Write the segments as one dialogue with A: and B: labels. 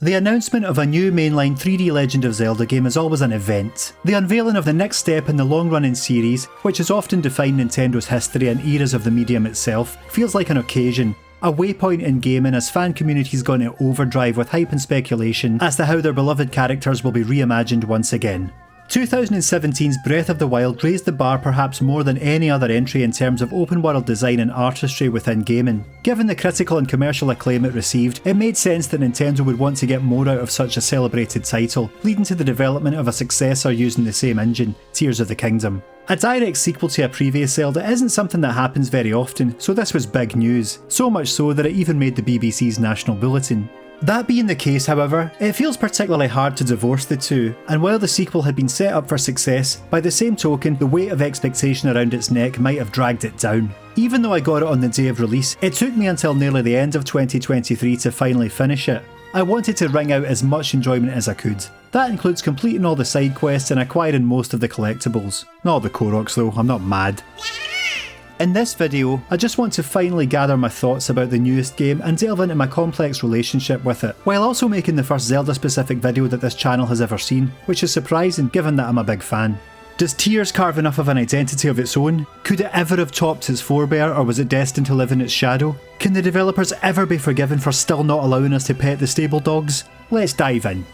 A: The announcement of a new mainline 3D Legend of Zelda game is always an event. The unveiling of the next step in the long-running series, which has often defined Nintendo's history and eras of the medium itself, feels like an occasion. A waypoint in gaming as fan communities go into overdrive with hype and speculation as to how their beloved characters will be reimagined once again. 2017's Breath of the Wild raised the bar perhaps more than any other entry in terms of open world design and artistry within gaming. Given the critical and commercial acclaim it received, it made sense that Nintendo would want to get more out of such a celebrated title, leading to the development of a successor using the same engine, Tears of the Kingdom. A direct sequel to a previous Zelda isn't something that happens very often, so this was big news, so much so that it even made the BBC's National Bulletin. That being the case, however, it feels particularly hard to divorce the two, and while the sequel had been set up for success, by the same token, the weight of expectation around its neck might have dragged it down. Even though I got it on the day of release, it took me until nearly the end of 2023 to finally finish it. I wanted to wring out as much enjoyment as I could. That includes completing all the side quests and acquiring most of the collectibles. Not all the Koroks though, I'm not mad. In this video, I just want to finally gather my thoughts about the newest game and delve into my complex relationship with it, while also making the first Zelda specific video that this channel has ever seen, which is surprising given that I'm a big fan. Does Tears carve enough of an identity of its own? Could it ever have topped its forebear, or was it destined to live in its shadow? Can the developers ever be forgiven for still not allowing us to pet the stable dogs? Let's dive in.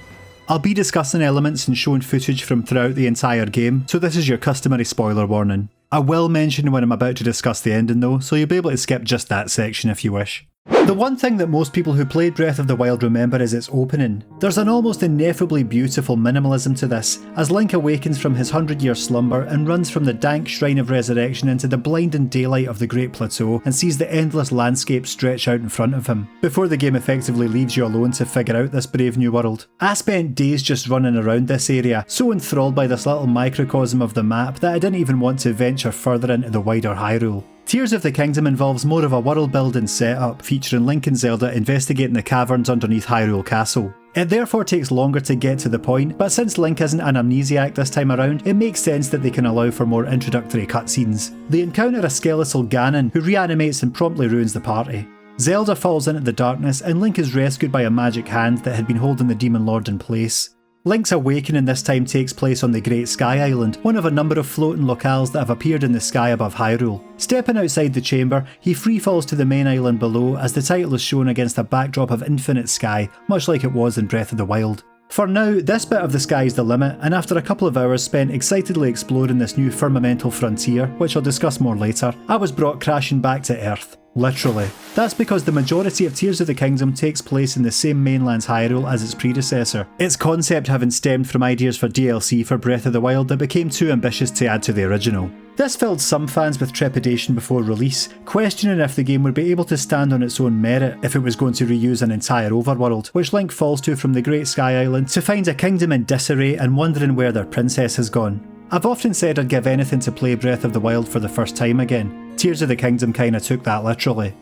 A: I'll be discussing elements and showing footage from throughout the entire game, so this is your customary spoiler warning. I will mention when I'm about to discuss the ending though, so you'll be able to skip just that section if you wish. The one thing that most people who played Breath of the Wild remember is its opening. There's an almost ineffably beautiful minimalism to this, as Link awakens from his 100-year slumber and runs from the dank Shrine of Resurrection into the blinding daylight of the Great Plateau and sees the endless landscape stretch out in front of him, before the game effectively leaves you alone to figure out this brave new world. I spent days just running around this area, so enthralled by this little microcosm of the map that I didn't even want to venture further into the wider Hyrule. Tears of the Kingdom involves more of a world building setup, featuring Link and Zelda investigating the caverns underneath Hyrule Castle. It therefore takes longer to get to the point, but since Link isn't an amnesiac this time around, it makes sense that they can allow for more introductory cutscenes. They encounter a skeletal Ganon, who reanimates and promptly ruins the party. Zelda falls into the darkness, and Link is rescued by a magic hand that had been holding the Demon Lord in place. Link's awakening this time takes place on the Great Sky Island, one of a number of floating locales that have appeared in the sky above Hyrule. Stepping outside the chamber, he free falls to the main island below as the title is shown against a backdrop of infinite sky, much like it was in Breath of the Wild. For now, this bit of the sky is the limit, and after a couple of hours spent excitedly exploring this new firmamental frontier, which I'll discuss more later, I was brought crashing back to Earth. Literally. That's because the majority of Tears of the Kingdom takes place in the same mainland's Hyrule as its predecessor, its concept having stemmed from ideas for DLC for Breath of the Wild that became too ambitious to add to the original. This filled some fans with trepidation before release, questioning if the game would be able to stand on its own merit if it was going to reuse an entire overworld, which Link falls to from the Great Sky Island to find a kingdom in disarray and wondering where their princess has gone. I've often said I'd give anything to play Breath of the Wild for the first time again. Tears of the Kingdom kinda took that literally.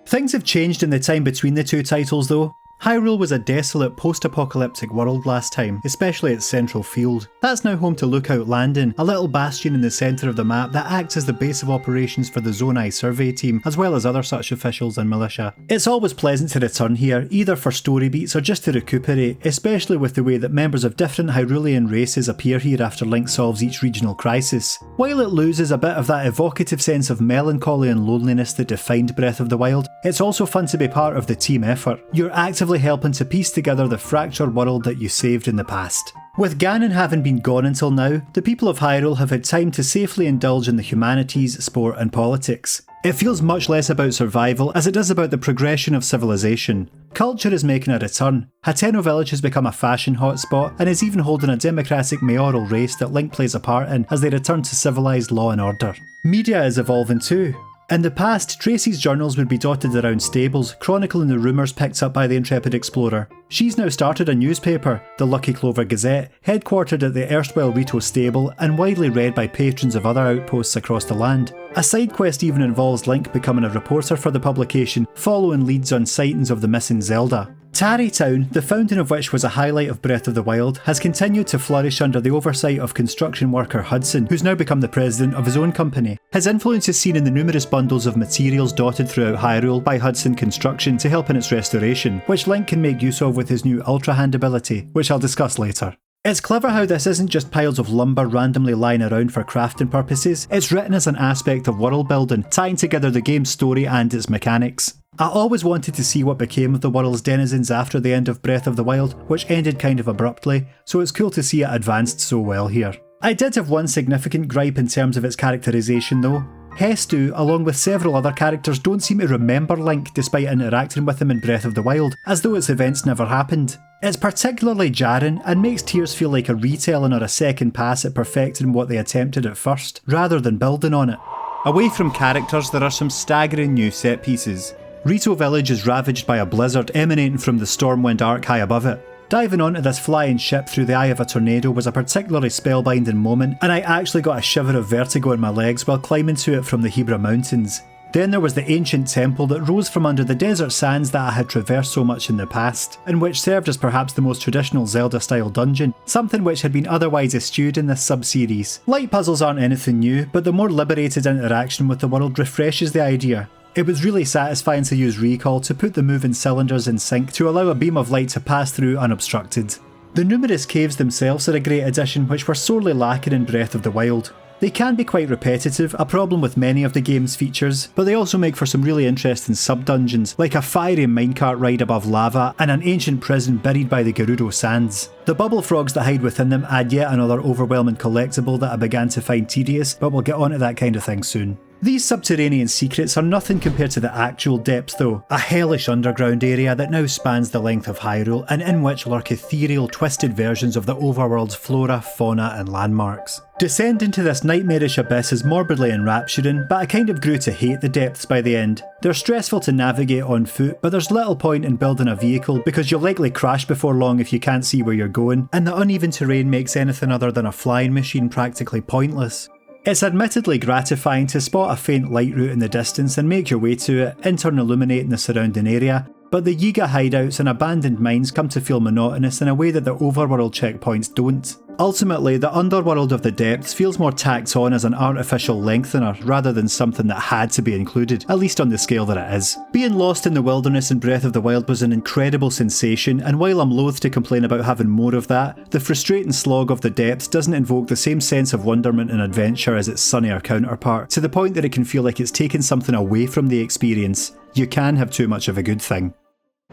A: Things have changed in the time between the two titles though. Hyrule was a desolate post-apocalyptic world last time, especially its central field. That's now home to Lookout Landing, a little bastion in the centre of the map that acts as the base of operations for the Zonai survey team, as well as other such officials and militia. It's always pleasant to return here, either for story beats or just to recuperate, especially with the way that members of different Hyrulean races appear here after Link solves each regional crisis. While it loses a bit of that evocative sense of melancholy and loneliness that defined Breath of the Wild, it's also fun to be part of the team effort. You're actively helping to piece together the fractured world that you saved in the past. With Ganon having been gone until now, the people of Hyrule have had time to safely indulge in the humanities, sport and politics. It feels much less about survival as it does about the progression of civilization. Culture is making a return. Hateno Village has become a fashion hotspot and is even holding a democratic mayoral race that Link plays a part in as they return to civilised law and order. Media is evolving too. In the past, Tracy's journals would be dotted around stables, chronicling the rumours picked up by the intrepid explorer. She's now started a newspaper, the Lucky Clover Gazette, headquartered at the erstwhile Rito stable and widely read by patrons of other outposts across the land. A side quest even involves Link becoming a reporter for the publication, following leads on sightings of the missing Zelda. Tarry Town, the founding of which was a highlight of Breath of the Wild, has continued to flourish under the oversight of construction worker Hudson, who's now become the president of his own company. His influence is seen in the numerous bundles of materials dotted throughout Hyrule by Hudson Construction to help in its restoration, which Link can make use of with his new Ultra Hand ability, which I'll discuss later. It's clever how this isn't just piles of lumber randomly lying around for crafting purposes, it's written as an aspect of world building, tying together the game's story and its mechanics. I always wanted to see what became of the world's denizens after the end of Breath of the Wild, which ended kind of abruptly, so it's cool to see it advanced so well here. I did have one significant gripe in terms of its characterisation though. Hestu, along with several other characters, don't seem to remember Link despite interacting with him in Breath of the Wild, as though its events never happened. It's particularly jarring and makes Tears feel like a retelling or a second pass at perfecting what they attempted at first, rather than building on it. Away from characters, there are some staggering new set pieces. Rito Village is ravaged by a blizzard emanating from the Stormwind arc high above it. Diving onto this flying ship through the eye of a tornado was a particularly spellbinding moment, and I actually got a shiver of vertigo in my legs while climbing to it from the Hebra Mountains. Then there was the ancient temple that rose from under the desert sands that I had traversed so much in the past, and which served as perhaps the most traditional Zelda-style dungeon, something which had been otherwise eschewed in this sub-series. Light puzzles aren't anything new, but the more liberated interaction with the world refreshes the idea. It was really satisfying to use recall to put the moving cylinders in sync to allow a beam of light to pass through unobstructed. The numerous caves themselves are a great addition which were sorely lacking in Breath of the Wild. They can be quite repetitive, a problem with many of the game's features, but they also make for some really interesting sub-dungeons, like a fiery minecart ride above lava and an ancient prison buried by the Gerudo Sands. The bubble frogs that hide within them add yet another overwhelming collectible that I began to find tedious, but we'll get onto that kind of thing soon. These subterranean secrets are nothing compared to the actual depths though, a hellish underground area that now spans the length of Hyrule and in which lurk ethereal, twisted versions of the overworld's flora, fauna and landmarks. Descend into this nightmarish abyss is morbidly enrapturing, but I kind of grew to hate the depths by the end. They're stressful to navigate on foot, but there's little point in building a vehicle because you'll likely crash before long if you can't see where you're going, and the uneven terrain makes anything other than a flying machine practically pointless. It's admittedly gratifying to spot a faint light route in the distance and make your way to it, in turn illuminating the surrounding area, but the Yiga hideouts and abandoned mines come to feel monotonous in a way that the overworld checkpoints don't. Ultimately, the underworld of the depths feels more tacked on as an artificial lengthener rather than something that had to be included, at least on the scale that it is. Being lost in the wilderness in Breath of the Wild was an incredible sensation, and while I'm loath to complain about having more of that, the frustrating slog of the depths doesn't invoke the same sense of wonderment and adventure as its sunnier counterpart, to the point that it can feel like it's taken something away from the experience. You can have too much of a good thing.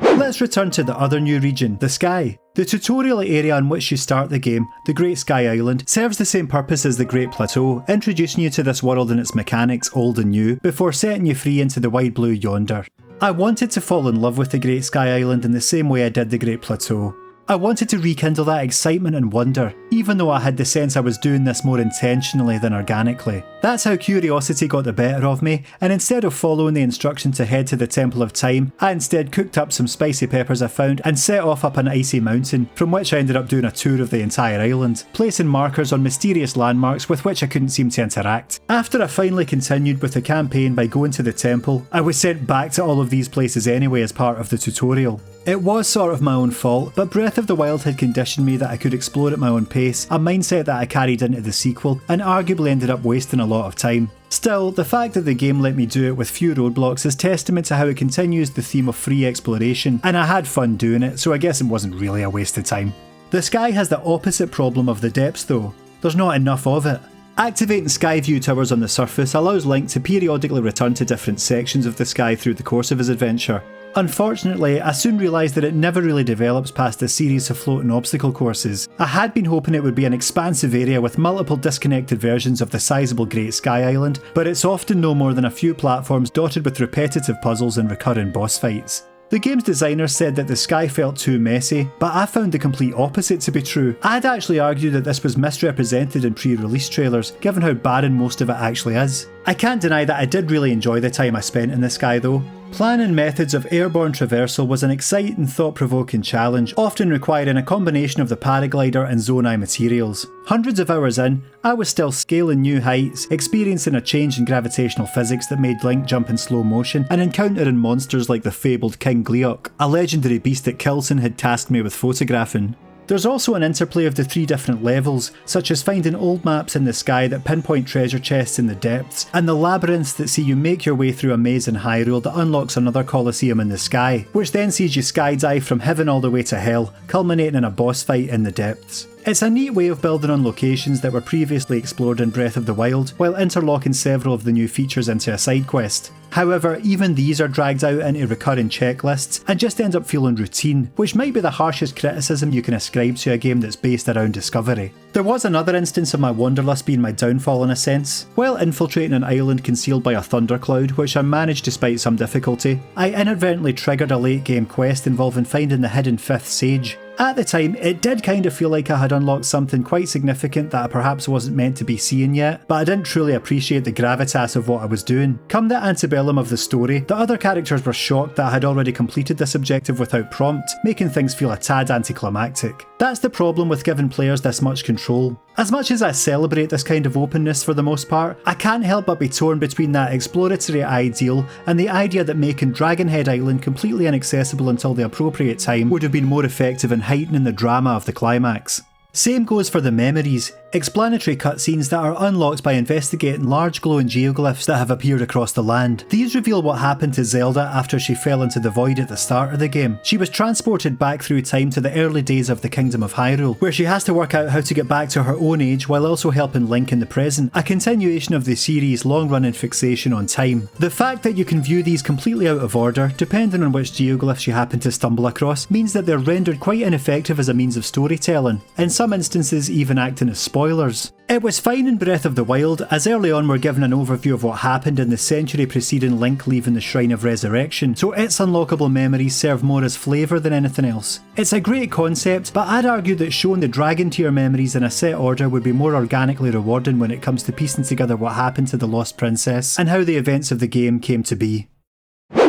A: Let's return to the other new region, the Sky. The tutorial area on which you start the game, the Great Sky Island, serves the same purpose as the Great Plateau, introducing you to this world and its mechanics, old and new, before setting you free into the wide blue yonder. I wanted to fall in love with the Great Sky Island in the same way I did the Great Plateau. I wanted to rekindle that excitement and wonder, even though I had the sense I was doing this more intentionally than organically. That's how curiosity got the better of me, and instead of following the instruction to head to the Temple of Time, I instead cooked up some spicy peppers I found and set off up an icy mountain, from which I ended up doing a tour of the entire island, placing markers on mysterious landmarks with which I couldn't seem to interact. After I finally continued with the campaign by going to the temple, I was sent back to all of these places anyway as part of the tutorial. It was sort of my own fault, but Breath of the Wild had conditioned me that I could explore at my own pace, a mindset that I carried into the sequel, and arguably ended up wasting a lot of time. Still, the fact that the game let me do it with few roadblocks is testament to how it continues the theme of free exploration, and I had fun doing it, so I guess it wasn't really a waste of time. The Sky has the opposite problem of the depths though. There's not enough of it. Activating sky view towers on the surface allows Link to periodically return to different sections of the sky through the course of his adventure. Unfortunately, I soon realised that it never really develops past a series of floating obstacle courses. I had been hoping it would be an expansive area with multiple disconnected versions of the sizeable Great Sky Island, but it's often no more than a few platforms dotted with repetitive puzzles and recurring boss fights. The game's designers said that the sky felt too messy, but I found the complete opposite to be true. I'd actually argue that this was misrepresented in pre-release trailers, given how barren most of it actually is. I can't deny that I did really enjoy the time I spent in the sky though. Plan and methods of airborne traversal was an exciting, thought-provoking challenge, often requiring a combination of the paraglider and Zonai materials. Hundreds of hours in, I was still scaling new heights, experiencing a change in gravitational physics that made Link jump in slow motion, and encountering monsters like the fabled King Gleeok, a legendary beast that Kilson had tasked me with photographing. There's also an interplay of the 3 different levels, such as finding old maps in the sky that pinpoint treasure chests in the depths, and the labyrinths that see you make your way through a maze in Hyrule that unlocks another Colosseum in the sky, which then sees you skydive from heaven all the way to hell, culminating in a boss fight in the depths. It's a neat way of building on locations that were previously explored in Breath of the Wild, while interlocking several of the new features into a side quest. However, even these are dragged out into recurring checklists and just end up feeling routine, which might be the harshest criticism you can ascribe to a game that's based around discovery. There was another instance of my wanderlust being my downfall in a sense. While infiltrating an island concealed by a thundercloud, which I managed despite some difficulty, I inadvertently triggered a late game quest involving finding the hidden 5th sage. At the time, it did kind of feel like I had unlocked something quite significant that I perhaps wasn't meant to be seeing yet, but I didn't truly appreciate the gravitas of what I was doing. Come the antebellum of the story, the other characters were shocked that I had already completed this objective without prompt, making things feel a tad anticlimactic. That's the problem with giving players this much control. As much as I celebrate this kind of openness for the most part, I can't help but be torn between that exploratory ideal and the idea that making Dragonhead Island completely inaccessible until the appropriate time would have been more effective in heightening the drama of the climax. Same goes for the memories, explanatory cutscenes that are unlocked by investigating large glowing geoglyphs that have appeared across the land. These reveal what happened to Zelda after she fell into the void at the start of the game. She was transported back through time to the early days of the Kingdom of Hyrule, where she has to work out how to get back to her own age while also helping Link in the present, a continuation of the series' long-running fixation on time. The fact that you can view these completely out of order, depending on which geoglyphs you happen to stumble across, means that they're rendered quite ineffective as a means of storytelling, in some instances even acting as spoilers. It was fine in Breath of the Wild, as early on we're given an overview of what happened in the century preceding Link leaving the Shrine of Resurrection, so its unlockable memories serve more as flavour than anything else. It's a great concept, but I'd argue that showing the Dragon Tier memories in a set order would be more organically rewarding when it comes to piecing together what happened to the Lost Princess and how the events of the game came to be.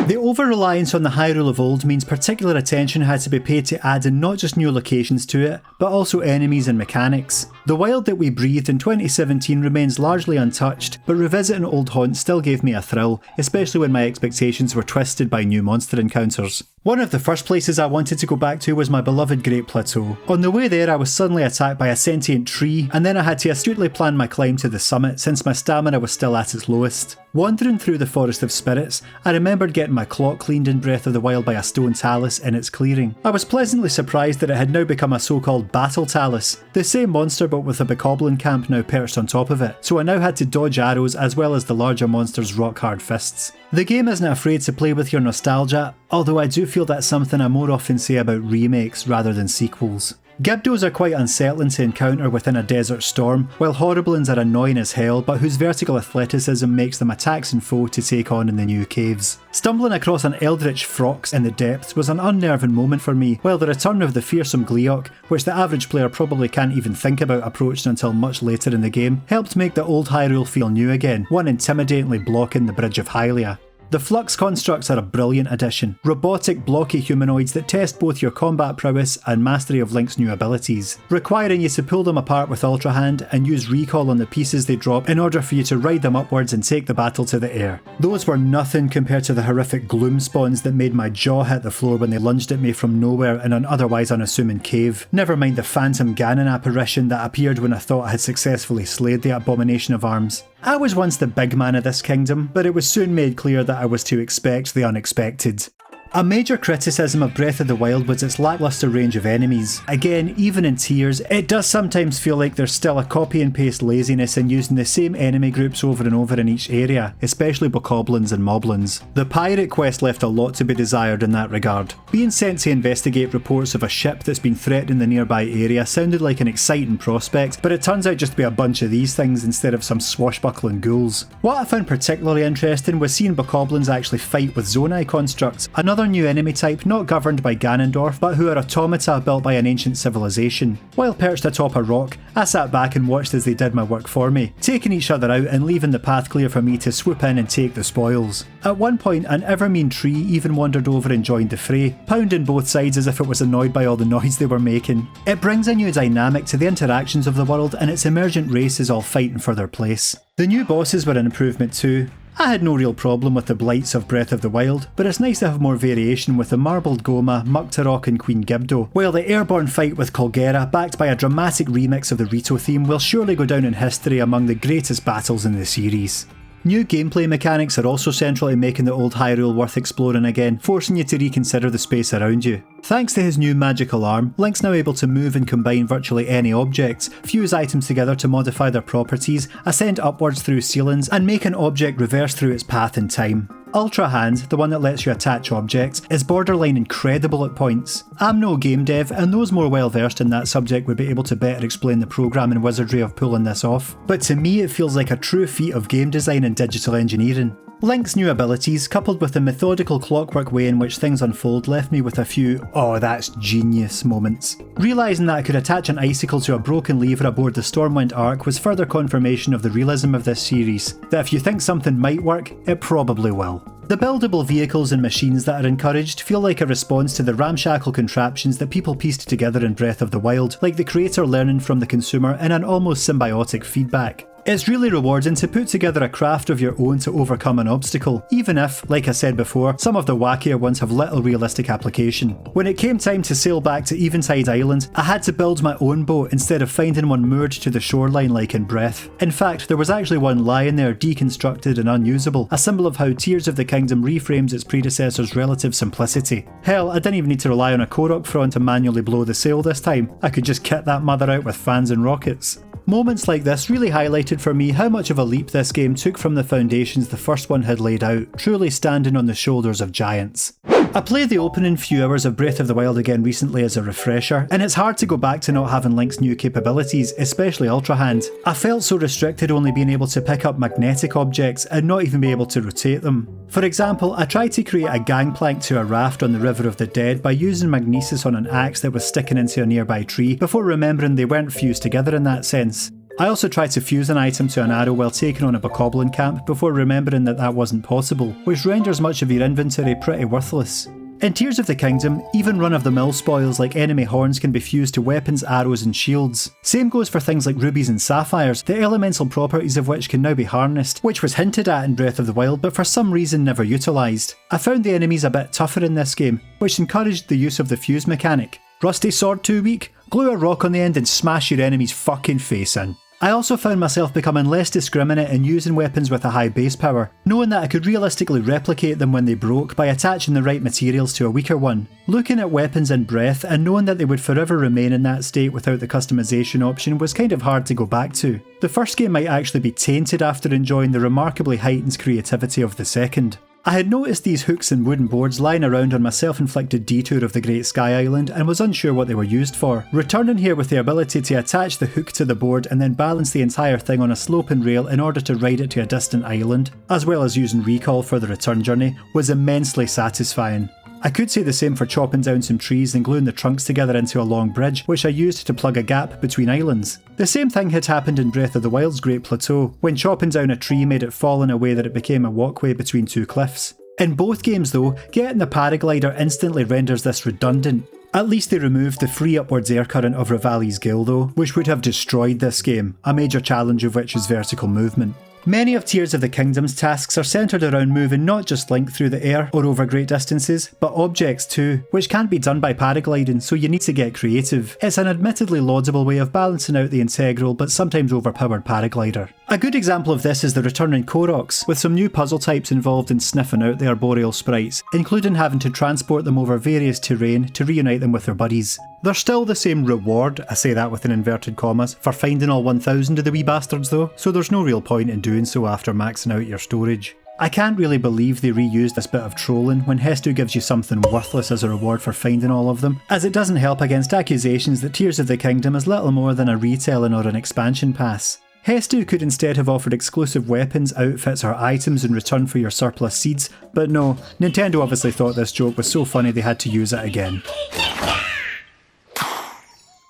A: The over-reliance on the Hyrule of old means particular attention had to be paid to adding not just new locations to it, but also enemies and mechanics. The wild that we breathed in 2017 remains largely untouched, but revisiting old haunts still gave me a thrill, especially when my expectations were twisted by new monster encounters. One of the first places I wanted to go back to was my beloved Great Plateau. On the way there I was suddenly attacked by a sentient tree, and then I had to astutely plan my climb to the summit since my stamina was still at its lowest. Wandering through the Forest of Spirits, I remembered getting my clock cleaned in Breath of the Wild by a stone talus in its clearing. I was pleasantly surprised that it had now become a so-called battle talus, the same monster but with a bokoblin camp now perched on top of it, so I now had to dodge arrows as well as the larger monster's rock-hard fists. The game isn't afraid to play with your nostalgia, although I do feel that's something I more often say about remakes rather than sequels. Gibdos are quite unsettling to encounter within a desert storm, while Horriblins are annoying as hell, but whose vertical athleticism makes them a taxing foe to take on in the new caves. Stumbling across an eldritch Frox in the depths was an unnerving moment for me, while the return of the fearsome Gleeok, which the average player probably can't even think about approaching until much later in the game, helped make the old Hyrule feel new again, one intimidatingly blocking the Bridge of Hylia. The Flux constructs are a brilliant addition, robotic blocky humanoids that test both your combat prowess and mastery of Link's new abilities, requiring you to pull them apart with Ultra Hand and use recall on the pieces they drop in order for you to ride them upwards and take the battle to the air. Those were nothing compared to the horrific gloom spawns that made my jaw hit the floor when they lunged at me from nowhere in an otherwise unassuming cave, never mind the Phantom Ganon apparition that appeared when I thought I had successfully slayed the Abomination of Arms. I was once the big man of this kingdom, but it was soon made clear that I was to expect the unexpected. A major criticism of Breath of the Wild was its lacklustre range of enemies. Again, even in tiers, it does sometimes feel like there's still a copy and paste laziness in using the same enemy groups over and over in each area, especially bokoblins and moblins. The pirate quest left a lot to be desired in that regard. Being sent to investigate reports of a ship that's been threatening the nearby area sounded like an exciting prospect, but it turns out just to be a bunch of these things instead of some swashbuckling ghouls. What I found particularly interesting was seeing bokoblins actually fight with Zonai constructs, another another new enemy type not governed by Ganondorf, but who are automata built by an ancient civilization. While perched atop a rock, I sat back and watched as they did my work for me, taking each other out and leaving the path clear for me to swoop in and take the spoils. At one point, an ever-mean tree even wandered over and joined the fray, pounding both sides as if it was annoyed by all the noise they were making. It brings a new dynamic to the interactions of the world, and its emergent races all fighting for their place. The new bosses were an improvement too. I had no real problem with the blights of Breath of the Wild, but it's nice to have more variation with the Marbled Goma, Muktarok and Queen Gibdo, while the airborne fight with Colgera, backed by a dramatic remix of the Rito theme, will surely go down in history among the greatest battles in the series. New gameplay mechanics are also central to making the old Hyrule worth exploring again, forcing you to reconsider the space around you. Thanks to his new magical arm, Link's now able to move and combine virtually any objects, fuse items together to modify their properties, ascend upwards through ceilings, and make an object reverse through its path in time. Ultra Hand, the one that lets you attach objects, is borderline incredible at points. I'm no game dev, and those more well versed in that subject would be able to better explain the programming wizardry of pulling this off, but to me it feels like a true feat of game design and digital engineering. Link's new abilities, coupled with the methodical clockwork way in which things unfold, left me with a few "oh that's genius" moments. Realising that I could attach an icicle to a broken lever aboard the Stormwind Ark was further confirmation of the realism of this series, that if you think something might work, it probably will. The buildable vehicles and machines that are encouraged feel like a response to the ramshackle contraptions that people pieced together in Breath of the Wild, like the creator learning from the consumer in an almost symbiotic feedback. It's really rewarding to put together a craft of your own to overcome an obstacle, even if, like I said before, some of the wackier ones have little realistic application. When it came time to sail back to Eventide Island, I had to build my own boat instead of finding one moored to the shoreline like in Breath. In fact, there was actually one lying there deconstructed and unusable, a symbol of how Tears of the Kingdom reframes its predecessor's relative simplicity. Hell, I didn't even need to rely on a Korok front to manually blow the sail this time. I could just kit that mother out with fans and rockets. Moments like this really highlighted for me how much of a leap this game took from the foundations the first one had laid out, truly standing on the shoulders of giants. I played the opening few hours of Breath of the Wild again recently as a refresher, and it's hard to go back to not having Link's new capabilities, especially Ultra Hand. I felt so restricted only being able to pick up magnetic objects and not even be able to rotate them. For example, I tried to create a gangplank to a raft on the River of the Dead by using magnesis on an axe that was sticking into a nearby tree, before remembering they weren't fused together in that sense. I also tried to fuse an item to an arrow while taking on a bokoblin camp before remembering that that wasn't possible, which renders much of your inventory pretty worthless. In Tears of the Kingdom, even run-of-the-mill spoils like enemy horns can be fused to weapons, arrows and shields. Same goes for things like rubies and sapphires, the elemental properties of which can now be harnessed, which was hinted at in Breath of the Wild but for some reason never utilised. I found the enemies a bit tougher in this game, which encouraged the use of the fuse mechanic. Rusty sword too weak? Glue a rock on the end and smash your enemy's fucking face in. I also found myself becoming less discriminate in using weapons with a high base power, knowing that I could realistically replicate them when they broke by attaching the right materials to a weaker one. Looking at weapons in Breath and knowing that they would forever remain in that state without the customization option was kind of hard to go back to. The first game might actually be tainted after enjoying the remarkably heightened creativity of the second. I had noticed these hooks and wooden boards lying around on my self-inflicted detour of the Great Sky Island and was unsure what they were used for. Returning here with the ability to attach the hook to the board and then balance the entire thing on a sloping rail in order to ride it to a distant island, as well as using recall for the return journey, was immensely satisfying. I could say the same for chopping down some trees and gluing the trunks together into a long bridge, which I used to plug a gap between islands. The same thing had happened in Breath of the Wild's Great Plateau, when chopping down a tree made it fall in a way that it became a walkway between two cliffs. In both games though, getting the paraglider instantly renders this redundant. At least they removed the free upwards air current of Revali's Gale though, which would have destroyed this game, a major challenge of which is vertical movement. Many of Tears of the Kingdom's tasks are centred around moving not just Link through the air or over great distances, but objects too, which can't be done by paragliding, so you need to get creative. It's an admittedly laudable way of balancing out the integral but sometimes overpowered paraglider. A good example of this is the returning Koroks, with some new puzzle types involved in sniffing out the arboreal sprites, including having to transport them over various terrain to reunite them with their buddies. There's still the same reward, I say that with an inverted commas, for finding all 1000 of the wee bastards though, so there's no real point in doing so after maxing out your storage. I can't really believe they reused this bit of trolling when Hestu gives you something worthless as a reward for finding all of them, as it doesn't help against accusations that Tears of the Kingdom is little more than a retelling or an expansion pass. Hestu could instead have offered exclusive weapons, outfits or items in return for your surplus seeds, but no, Nintendo obviously thought this joke was so funny they had to use it again.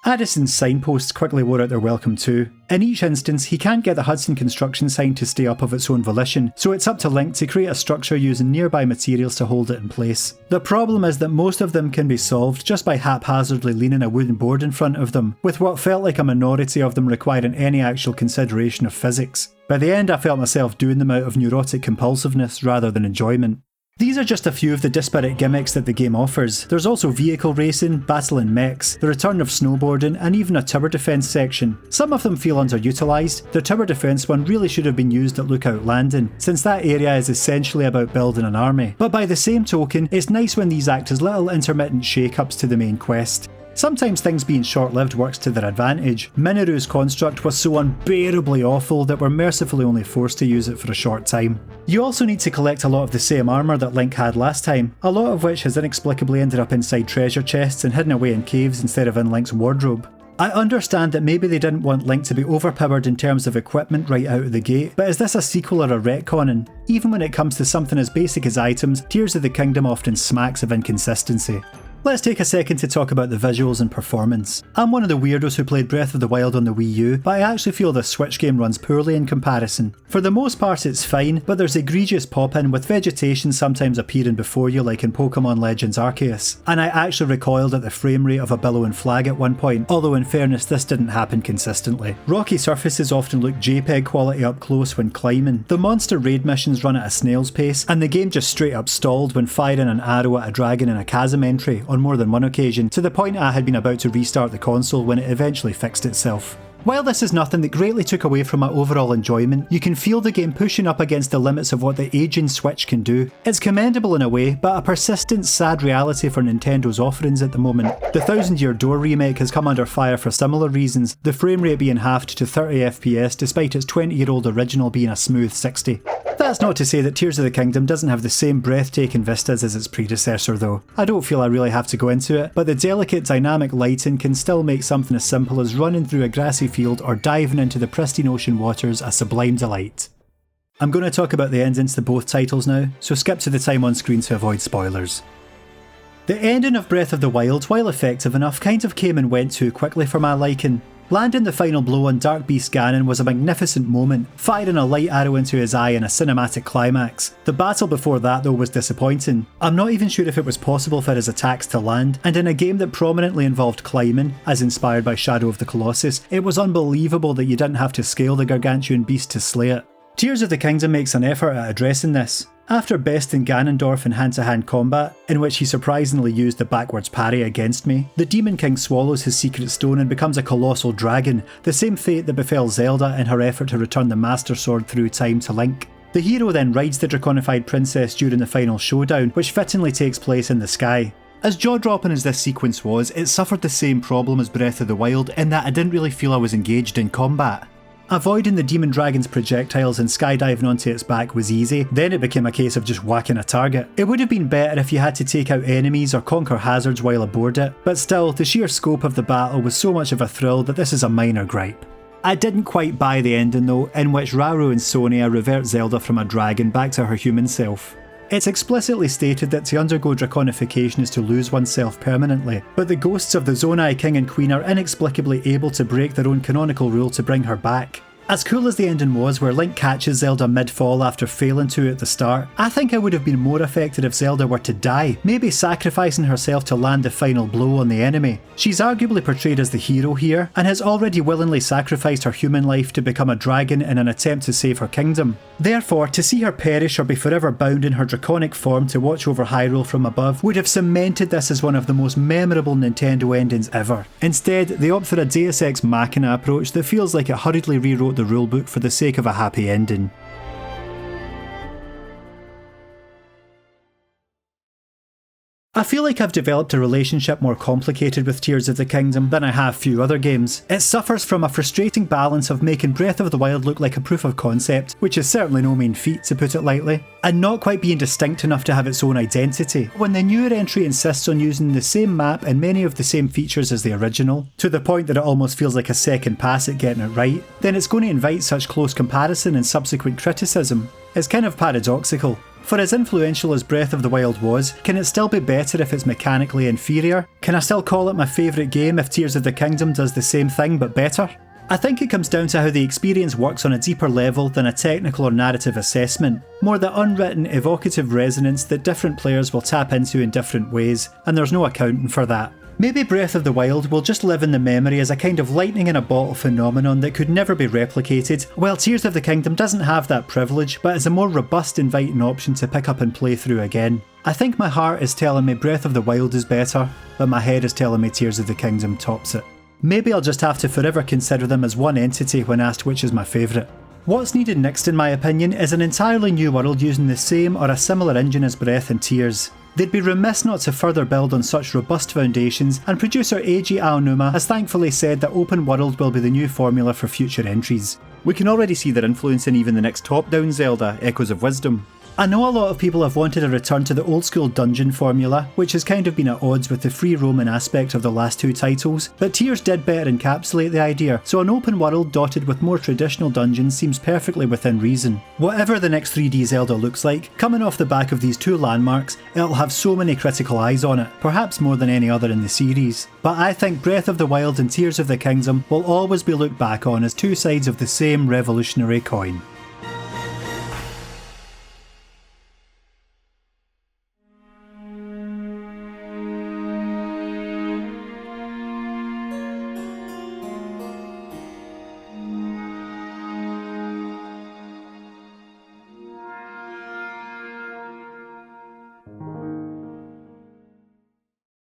A: Addison's signposts quickly wore out their welcome too. In each instance, he can't get the Hudson construction sign to stay up of its own volition, so it's up to Link to create a structure using nearby materials to hold it in place. The problem is that most of them can be solved just by haphazardly leaning a wooden board in front of them, with what felt like a minority of them requiring any actual consideration of physics. By the end, I felt myself doing them out of neurotic compulsiveness rather than enjoyment. These are just a few of the disparate gimmicks that the game offers. There's also vehicle racing, battling mechs, the return of snowboarding, and even a tower defence section. Some of them feel underutilised. The tower defence one really should have been used at Lookout Landing, since that area is essentially about building an army. But by the same token, it's nice when these act as little intermittent shake-ups to the main quest. Sometimes things being short-lived works to their advantage. Minoru's construct was so unbearably awful that we're mercifully only forced to use it for a short time. You also need to collect a lot of the same armour that Link had last time, a lot of which has inexplicably ended up inside treasure chests and hidden away in caves instead of in Link's wardrobe. I understand that maybe they didn't want Link to be overpowered in terms of equipment right out of the gate, but is this a sequel or a retconning? Even when it comes to something as basic as items, Tears of the Kingdom often smacks of inconsistency. Let's take a second to talk about the visuals and performance. I'm one of the weirdos who played Breath of the Wild on the Wii U, but I actually feel the Switch game runs poorly in comparison. For the most part it's fine, but there's egregious pop-in with vegetation sometimes appearing before you like in Pokemon Legends Arceus, and I actually recoiled at the frame rate of a billowing flag at one point, although in fairness this didn't happen consistently. Rocky surfaces often look JPEG quality up close when climbing, the monster raid missions run at a snail's pace, and the game just straight up stalled when firing an arrow at a dragon in a chasm entry on more than one occasion, to the point I had been about to restart the console when it eventually fixed itself. While this is nothing that greatly took away from my overall enjoyment, you can feel the game pushing up against the limits of what the aging Switch can do. It's commendable in a way, but a persistent, sad reality for Nintendo's offerings at the moment. The Thousand Year Door remake has come under fire for similar reasons, the frame rate being halved to 30 FPS despite its 20-year-old original being a smooth 60. That's not to say that Tears of the Kingdom doesn't have the same breathtaking vistas as its predecessor though. I don't feel I really have to go into it, but the delicate dynamic lighting can still make something as simple as running through a grassy field or diving into the pristine ocean waters a sublime delight. I'm going to talk about the endings to both titles now, so skip to the time on screen to avoid spoilers. The ending of Breath of the Wild, while effective enough, kind of came and went too quickly for my liking. Landing the final blow on Dark Beast Ganon was a magnificent moment, firing a light arrow into his eye in a cinematic climax. The battle before that though was disappointing. I'm not even sure if it was possible for his attacks to land, and in a game that prominently involved climbing, as inspired by Shadow of the Colossus, it was unbelievable that you didn't have to scale the gargantuan beast to slay it. Tears of the Kingdom makes an effort at addressing this. After besting Ganondorf in hand-to-hand combat, in which he surprisingly used the backwards parry against me, the Demon King swallows his secret stone and becomes a colossal dragon, the same fate that befell Zelda in her effort to return the Master Sword through time to Link. The hero then rides the draconified princess during the final showdown, which fittingly takes place in the sky. As jaw-dropping as this sequence was, it suffered the same problem as Breath of the Wild in that I didn't really feel I was engaged in combat. Avoiding the demon dragon's projectiles and skydiving onto its back was easy, then it became a case of just whacking a target. It would have been better if you had to take out enemies or conquer hazards while aboard it, but still, the sheer scope of the battle was so much of a thrill that this is a minor gripe. I didn't quite buy the ending though, in which Rauru and Sonia revert Zelda from a dragon back to her human self. It's explicitly stated that to undergo draconification is to lose oneself permanently, but the ghosts of the Zonai King and Queen are inexplicably able to break their own canonical rule to bring her back. As cool as the ending was, where Link catches Zelda mid-fall after failing to at the start, I think I would have been more affected if Zelda were to die, maybe sacrificing herself to land the final blow on the enemy. She's arguably portrayed as the hero here, and has already willingly sacrificed her human life to become a dragon in an attempt to save her kingdom. Therefore, to see her perish or be forever bound in her draconic form to watch over Hyrule from above would have cemented this as one of the most memorable Nintendo endings ever. Instead, they opt for a Deus Ex Machina approach that feels like it hurriedly rewrote the rulebook for the sake of a happy ending. I feel like I've developed a relationship more complicated with Tears of the Kingdom than I have few other games. It suffers from a frustrating balance of making Breath of the Wild look like a proof of concept, which is certainly no mean feat to put it lightly, and not quite being distinct enough to have its own identity. When the newer entry insists on using the same map and many of the same features as the original, to the point that it almost feels like a second pass at getting it right, then it's going to invite such close comparison and subsequent criticism. It's kind of paradoxical. For as influential as Breath of the Wild was, can it still be better if it's mechanically inferior? Can I still call it my favourite game if Tears of the Kingdom does the same thing but better? I think it comes down to how the experience works on a deeper level than a technical or narrative assessment, more the unwritten evocative resonance that different players will tap into in different ways, and there's no accounting for that. Maybe Breath of the Wild will just live in the memory as a kind of lightning in a bottle phenomenon that could never be replicated, while Tears of the Kingdom doesn't have that privilege, but is a more robust, inviting option to pick up and play through again. I think my heart is telling me Breath of the Wild is better, but my head is telling me Tears of the Kingdom tops it. Maybe I'll just have to forever consider them as one entity when asked which is my favourite. What's needed next, in my opinion, is an entirely new world using the same or a similar engine as Breath and Tears. They'd be remiss not to further build on such robust foundations, and producer Eiji Aonuma has thankfully said that open world will be the new formula for future entries. We can already see their influence in even the next top-down Zelda, Echoes of Wisdom. I know a lot of people have wanted a return to the old school dungeon formula, which has kind of been at odds with the free roaming aspect of the last two titles, but Tears did better encapsulate the idea, so an open world dotted with more traditional dungeons seems perfectly within reason. Whatever the next 3D Zelda looks like, coming off the back of these two landmarks, it'll have so many critical eyes on it, perhaps more than any other in the series. But I think Breath of the Wild and Tears of the Kingdom will always be looked back on as two sides of the same revolutionary coin.